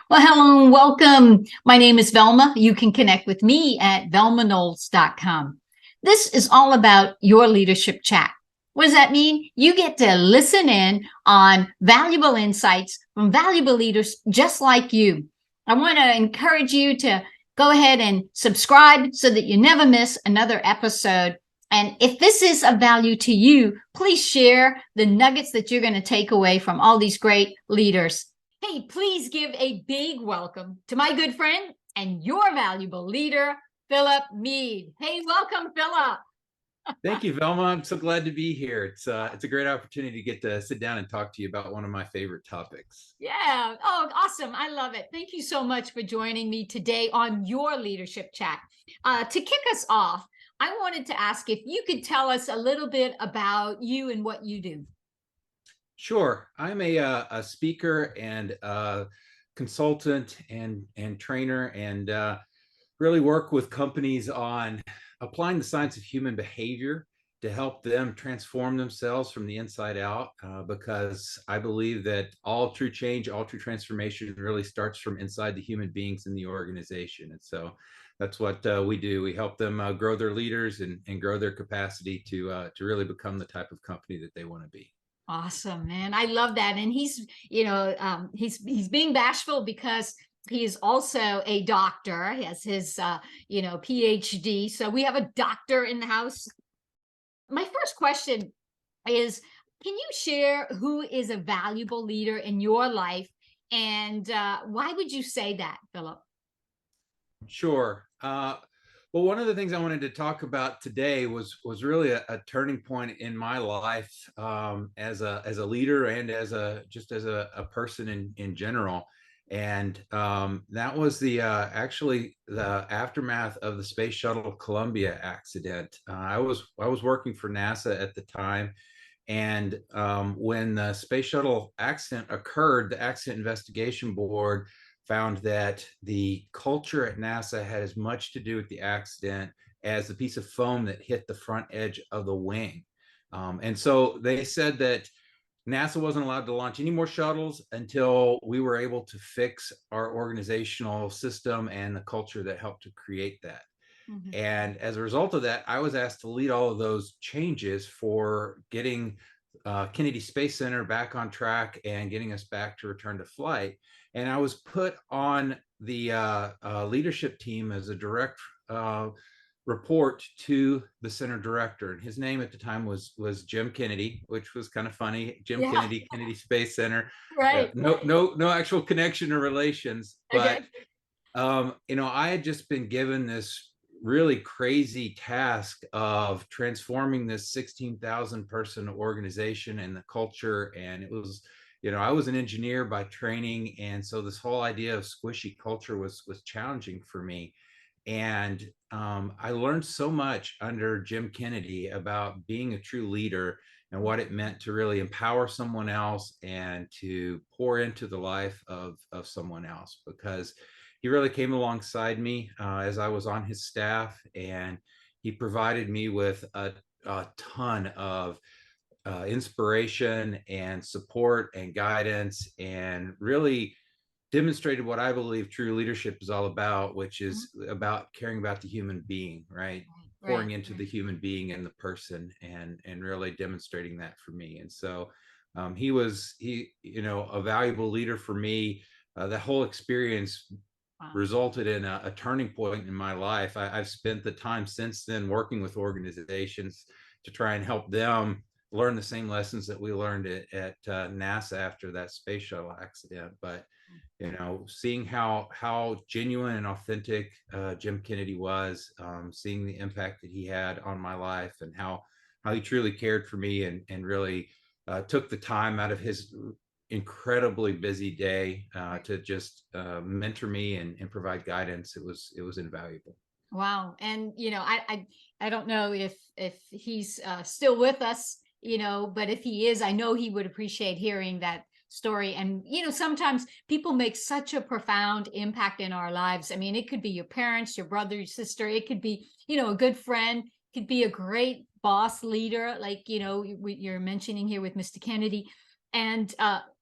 Well, hello and welcome. My name is Velma. You can connect with me at velmanolds.com. This is all about your leadership chat. What does that mean? You get to listen in on valuable insights from valuable leaders just like you. I want to encourage you to go ahead and subscribe so that you never miss another episode. And if this is of value to you, please share the nuggets that you're going to take away from all these great leaders. Hey, please give a big welcome to my good friend and your valuable leader, Phillip Meade. Hey, welcome, Phillip. Thank you, Velma. I'm so glad to be here. It's a great opportunity to get to sit down and talk to you about one of my favorite topics. Yeah. Oh, awesome. I love it. Thank you so much for joining me today on your leadership chat. To kick us off, I wanted to ask if you could tell us a little bit about you and what you do. Sure. I'm a speaker and consultant and trainer and really work with companies on applying the science of human behavior to help them transform themselves from the inside out, because I believe that all true change, all true transformation really starts from inside the human beings in the organization. And so that's what we do. We help them grow their leaders and grow their capacity to really become the type of company that they want to be. Awesome, man. I love that. And he's being bashful because he is also a doctor. He has his PhD. So we have a doctor in the house. My first question is, can you share who is a valuable leader in your life, and why would you say that, Phillip? Sure. Well, one of the things I wanted to talk about today was really a turning point in my life, as a leader and as a person in general. And that was the actually the aftermath of the Space Shuttle Columbia accident. I was working for NASA at the time, and when the Space Shuttle accident occurred, the Accident Investigation Board found that the culture at NASA had as much to do with the accident as the piece of foam that hit the front edge of the wing. And so they said that NASA wasn't allowed to launch any more shuttles until we were able to fix our organizational system and the culture that helped to create that. Mhm. And as a result of that, I was asked to lead all of those changes for getting Kennedy Space Center back on track and getting us back to return to flight. And I was put on the leadership team as a direct report to the center director. And his name at the time was Jim Kennedy, which was kind of funny. Jim Yeah. Kennedy, Kennedy Space Center. Right. No actual connection or relations, but Okay. I had just been given this really crazy task of transforming this 16,000 person organization and the culture. And it was, I was an engineer by training. And so this whole idea of squishy culture was challenging for me. And I learned so much under Jim Kennedy about being a true leader and what it meant to really empower someone else and to pour into the life of someone else, because he really came alongside me as I was on his staff, and he provided me with a ton of inspiration and support and guidance, and really demonstrated what I believe true leadership is all about, which is about caring about the human being, right? Right. Pouring into the human being and the person, and really demonstrating that for me. And so he was a valuable leader for me. The whole experience Wow. resulted in a turning point in my life. I've spent the time since then working with organizations to try and help them learn the same lessons that we learned at NASA after that space shuttle accident. But seeing how genuine and authentic Jim Kennedy was, seeing the impact that he had on my life, and how he truly cared for me, and really took the time out of his incredibly busy day to just mentor me and provide guidance. It was invaluable. Wow. And I don't know if he's still with us, but if he is, I know he would appreciate hearing that story. And sometimes people make such a profound impact in our lives. I mean, it could be your parents, your brother, your sister, it could be, a good friend, it could be a great boss leader, like you're mentioning here with Mr. Kennedy. and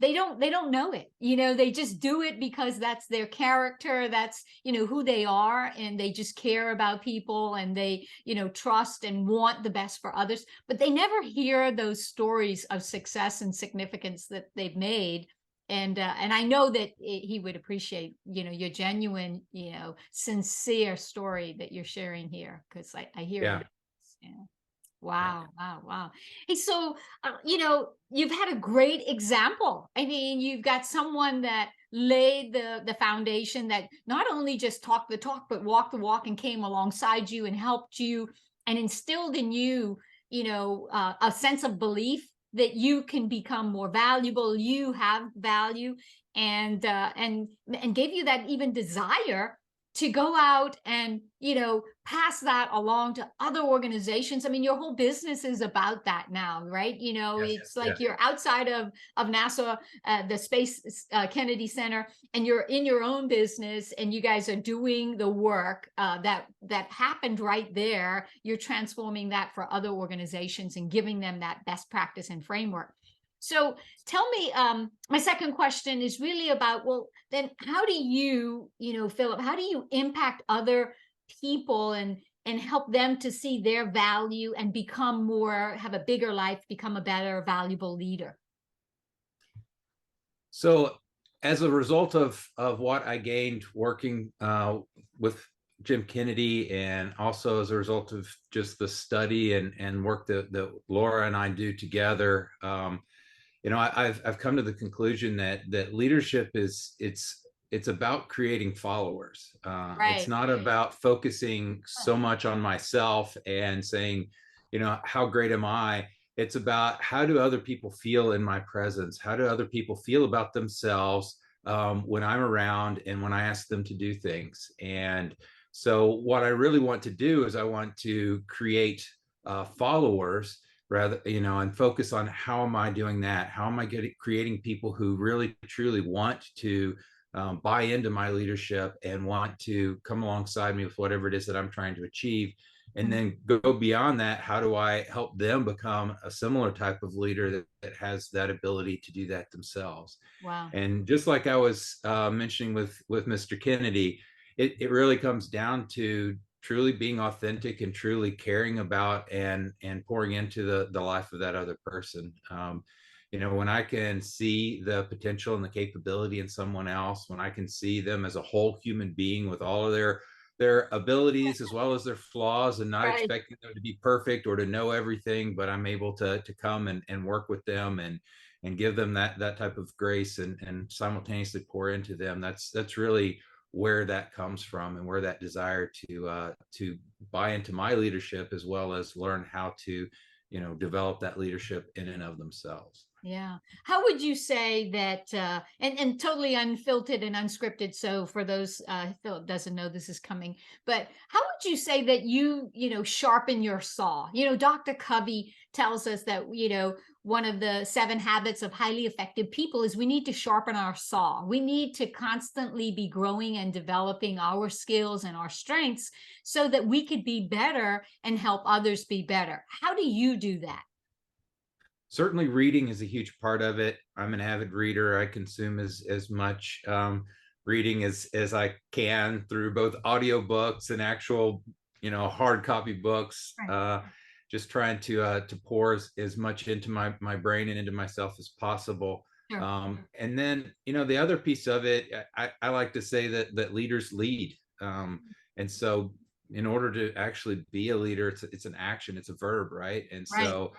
they don't know it. They just do it because that's their character, that's who they are, and they just care about people, and they trust and want the best for others, but they never hear those stories of success and significance that they've made. And I know that he would appreciate your genuine, sincere story that you're sharing here, because I hear Yeah. it. Yeah. Wow, wow, wow. Hey, so, you've had a great example. I mean, you've got someone that laid the foundation, that not only just talked the talk, but walked the walk, and came alongside you and helped you and instilled in you, a sense of belief that you can become more valuable, you have value, and gave you that even desire to go out and pass that along to other organizations. I mean, your whole business is about that now, right? Yes. It's like Yeah. you're outside of NASA, the Space Kennedy Center, and you're in your own business, and you guys are doing the work that happened right there. You're transforming that for other organizations and giving them that best practice and framework. So tell me, my second question is really about, well, then how do you, Philip, how do you impact other people and help them to see their value and become more, have a bigger life, become a better, valuable leader? So as a result of what I gained working with Jim Kennedy, and also as a result of just the study and work that Laura and I do together, I've come to the conclusion that leadership it's about creating followers. It's Right. not about focusing so much on myself and saying, how great am I? It's about, how do other people feel in my presence? How do other people feel about themselves when I'm around and when I ask them to do things? And so what I really want to do is I want to create followers, rather, and focus on, how am I doing that? How am I creating people who really truly want to buy into my leadership and want to come alongside me with whatever it is that I'm trying to achieve? And then go beyond that, how do I help them become a similar type of leader that has that ability to do that themselves? Wow. And just like I was mentioning with Mr. Kennedy, it really comes down to truly being authentic and truly caring about and pouring into the life of that other person. When I can see the potential and the capability in someone else, when I can see them as a whole human being with all of their abilities as well as their flaws, and not Right. expecting them to be perfect or to know everything, but I'm able to come and work with them and give them that type of grace, and simultaneously pour into them. That's really where that comes from, and where that desire to buy into my leadership, as well as learn how to develop that leadership in and of themselves. Yeah. How would you say that, and totally unfiltered and unscripted, so for those, Philip doesn't know this is coming, but how would you say that you sharpen your saw? Dr. Covey tells us that, one of the 7 habits of highly effective people is we need to sharpen our saw. We need to constantly be growing and developing our skills and our strengths so that we could be better and help others be better. How do you do that? Certainly reading is a huge part of it. I'm an avid reader. I consume as much reading as I can, through both audiobooks and actual hard copy books. Right. Just trying to pour as much into my brain and into myself as possible. Sure. And then the other piece of it, I like to say that leaders lead. And so in order to actually be a leader, it's an action, it's a verb, right? And Right. so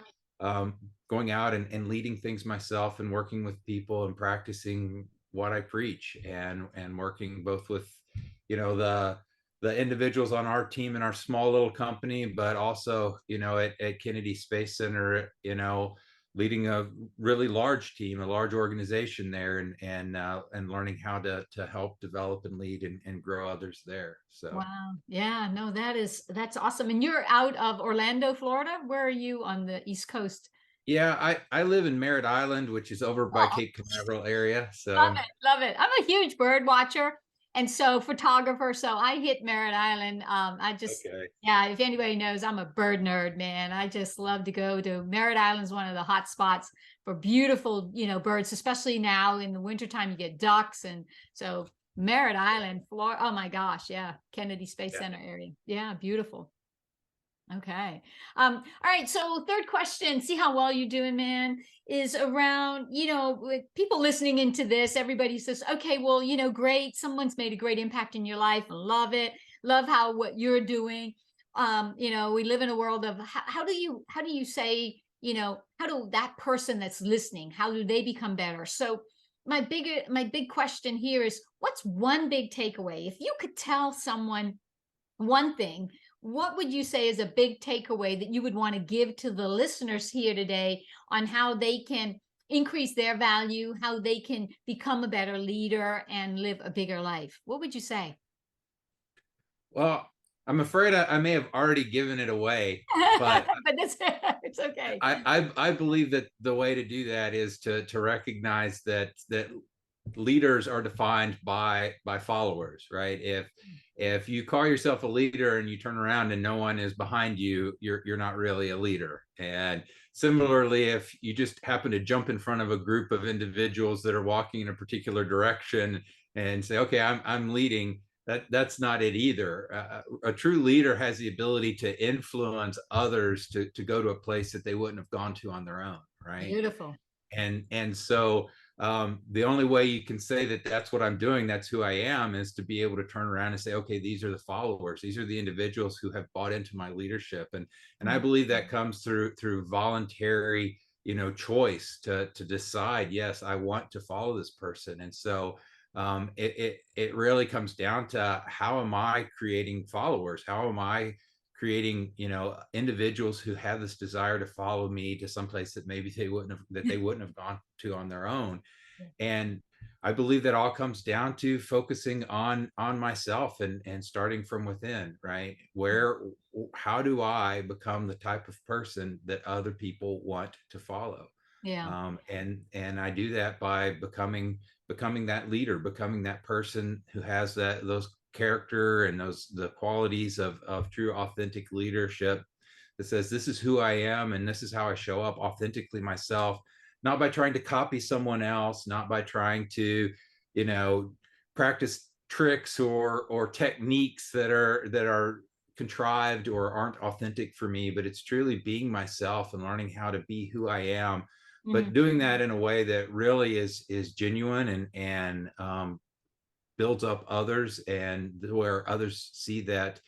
going out and leading things myself, and working with people and practicing what I preach, and working both with the individuals on our team in our small little company, but also at Kennedy Space Center, leading a really large team, a large organization there, and learning how to help develop and lead and grow others there. So Wow. Yeah, no, that's awesome. And you're out of Orlando, Florida. Where are you on the East Coast? yeah, I live in Merritt Island, which is over by Oh, Cape Canaveral area. love So it. Love it. I'm a huge bird watcher. And so photographer. So I hit Merritt Island. Okay. Yeah, if anybody knows, I'm a bird nerd, man. I just love to go to Merritt Island is one of the hot spots for beautiful, birds, especially now in the wintertime, you get ducks. And so Merritt Island, Florida. Oh my gosh. Yeah. Kennedy Space Yeah. Center area. Yeah. Beautiful. Okay. All right. So third question, see how well you're doing, man, is around, with people listening into this, everybody says, okay, well, great. Someone's made a great impact in your life. Love it. Love how what you're doing. We live in a world of how do you say, how do that person that's listening, how do they become better? So my big question here is what's one big takeaway? If you could tell someone one thing, what would you say is a big takeaway that you would want to give to the listeners here today on how they can increase their value, how they can become a better leader and live a bigger life? What would you say? Well, I'm afraid I may have already given it away, but But that's it's okay. I believe that the way to do that is to recognize that leaders are defined by followers, right? If you call yourself a leader and you turn around and no one is behind you, you're not really a leader. And similarly, if you just happen to jump in front of a group of individuals that are walking in a particular direction and say, okay, I'm leading, that's not it either. A true leader has the ability to influence others to go to a place that they wouldn't have gone to on their own, right? Beautiful. And so the only way you can say that that's what I'm doing, that's who I am, is to be able to turn around and say, okay, these are the followers, these are the individuals who have bought into my leadership, and I believe that comes through voluntary, choice to decide, yes, I want to follow this person. And so it really comes down to, how am I creating followers? How am I creating, individuals who have this desire to follow me to someplace that maybe they wouldn't have gone to on their own? And I believe that all comes down to focusing on myself and starting from within, right? How do I become the type of person that other people want to follow? Yeah. And I do that by becoming that leader, becoming that person who has those character and the qualities of true authentic leadership, that says, this is who I am and this is how I show up authentically myself, not by trying to copy someone else, not by trying to, practice tricks or techniques that are contrived or aren't authentic for me, but it's truly being myself and learning how to be who I am, but doing that in a way that really is genuine and builds up others, and where others see that,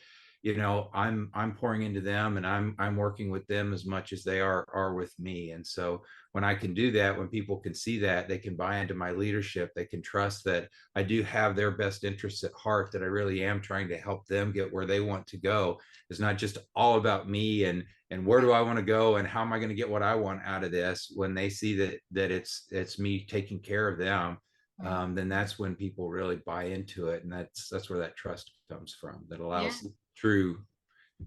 I'm pouring into them and I'm working with them as much as they are with me. And so when I can do that, when people can see that, they can buy into my leadership, they can trust that I do have their best interests at heart, that I really am trying to help them get where they want to go. It's not just all about me and where do I want to go and how am I going to get what I want out of this. When they see that it's me taking care of them, then that's when people really buy into it, and that's where that trust comes from, that Yeah. allows true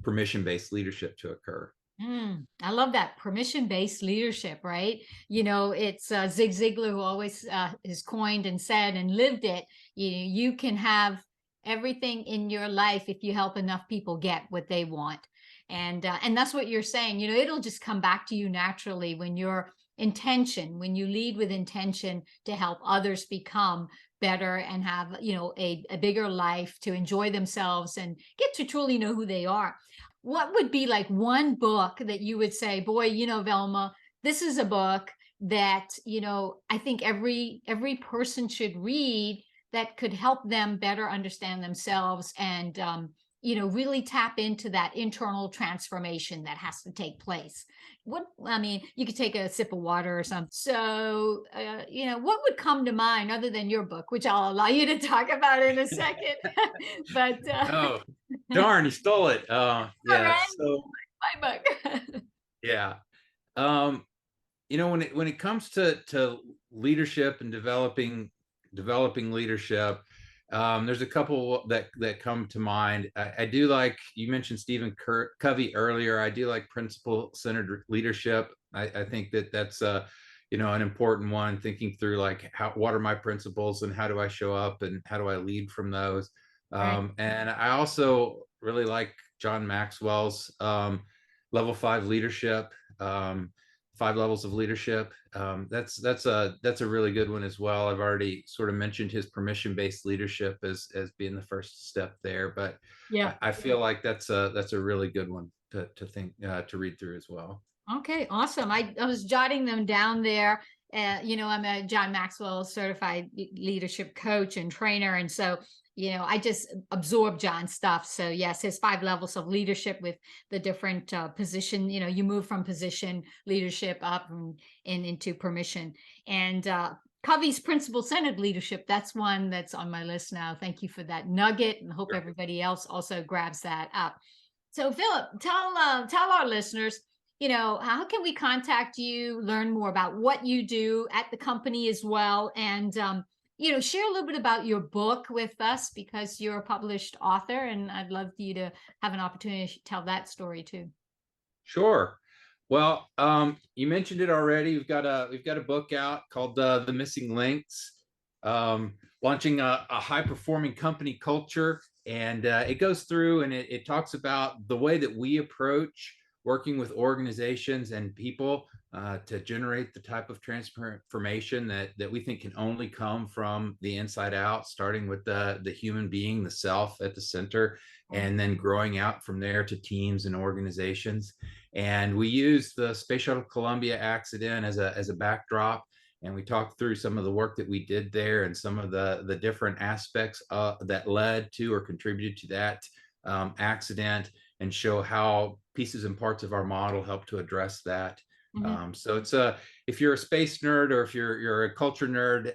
permission-based leadership to occur. I love that permission-based leadership, right? It's Zig Ziglar who always has coined and said and lived it. You can have everything in your life if you help enough people get what they want, and that's what you're saying. It'll just come back to you naturally when when you lead with intention to help others become better and have a bigger life, to enjoy themselves and get to truly know who they are. What would be like one book that you would say, boy, Velma, this is a book that, I think every person should read, that could help them better understand themselves and, really tap into that internal transformation that has to take place. You could take a sip of water or something. So, what would come to mind other than your book, which I'll allow you to talk about in a second. But, Oh, darn, you stole it. all Yeah. right, So my book. yeah. Um, when it comes to leadership and developing leadership, there's a couple that come to mind. I do like, you mentioned Stephen Covey earlier. I do like principle centered leadership. I think that's an important one, thinking through like what are my principles and how do I show up and how do I lead from those. Right. And I also really like John Maxwell's level 5 leadership, 5 levels of leadership. That's a really good one as well. I've already sort of mentioned his permission-based leadership as being the first step there, but Yeah. I feel like that's a really good one to think to read through as well. Okay, awesome. I was jotting them down there. I'm a John Maxwell certified leadership coach and trainer. And so, I just absorb John's stuff. So yes, his 5 levels of leadership with the different position, you move from position leadership up and into permission. And Covey's principle-centered leadership, that's one that's on my list now. Thank you for that nugget, and hope everybody else also grabs that up. So Phillip, tell our listeners, how can we contact you, learn more about what you do at the company as well, and share a little bit about your book with us, because you're a published author, and I'd love for you to have an opportunity to tell that story too. Sure. Well, you mentioned it already. We've got a book out called The Missing Links, launching a high performing company culture, and it goes through and it talks about the way that we approach working with organizations and people to generate the type of transformation that we think can only come from the inside out, starting with the human being, the self at the center, and then growing out from there to teams and organizations. And we use the Space Shuttle Columbia accident as a backdrop, and we talked through some of the work that we did there and some of the different aspects that led to or contributed to that accident, and show how pieces and parts of our model help to address that. So it's if you're a space nerd or if you're a culture nerd,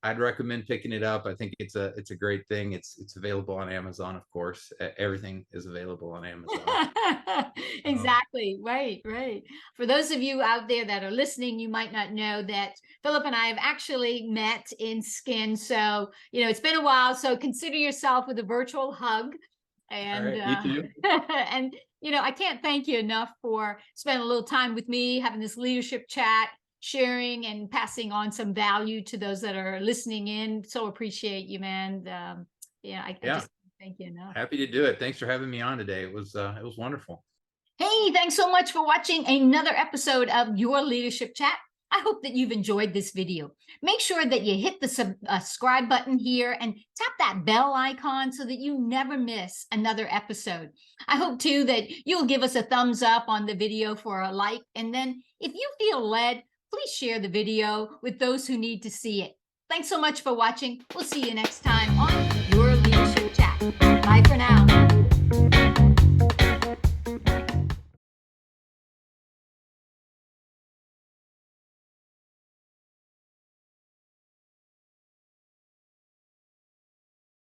I'd recommend picking it up. I think it's a great thing. It's available on Amazon, of course. Everything is available on Amazon. Exactly. Right. For those of you out there that are listening, you might not know that Phillip and I have actually met in skin. So, it's been a while. So consider yourself with a virtual hug. And All right, you too. and I can't thank you enough for spending a little time with me, having this leadership chat, sharing and passing on some value to those that are listening in. So appreciate you, man. I just thank you enough. Happy to do it. Thanks for having me on today. It was wonderful. Hey, thanks so much for watching another episode of Your Leadership Chat. I hope that you've enjoyed this video. Make sure that you hit the subscribe button here and tap that bell icon so that you never miss another episode. I hope too that you'll give us a thumbs up on the video for a like. And then if you feel led, please share the video with those who need to see it. Thanks so much for watching. We'll see you next time on Your Leadership Chat. Bye for now.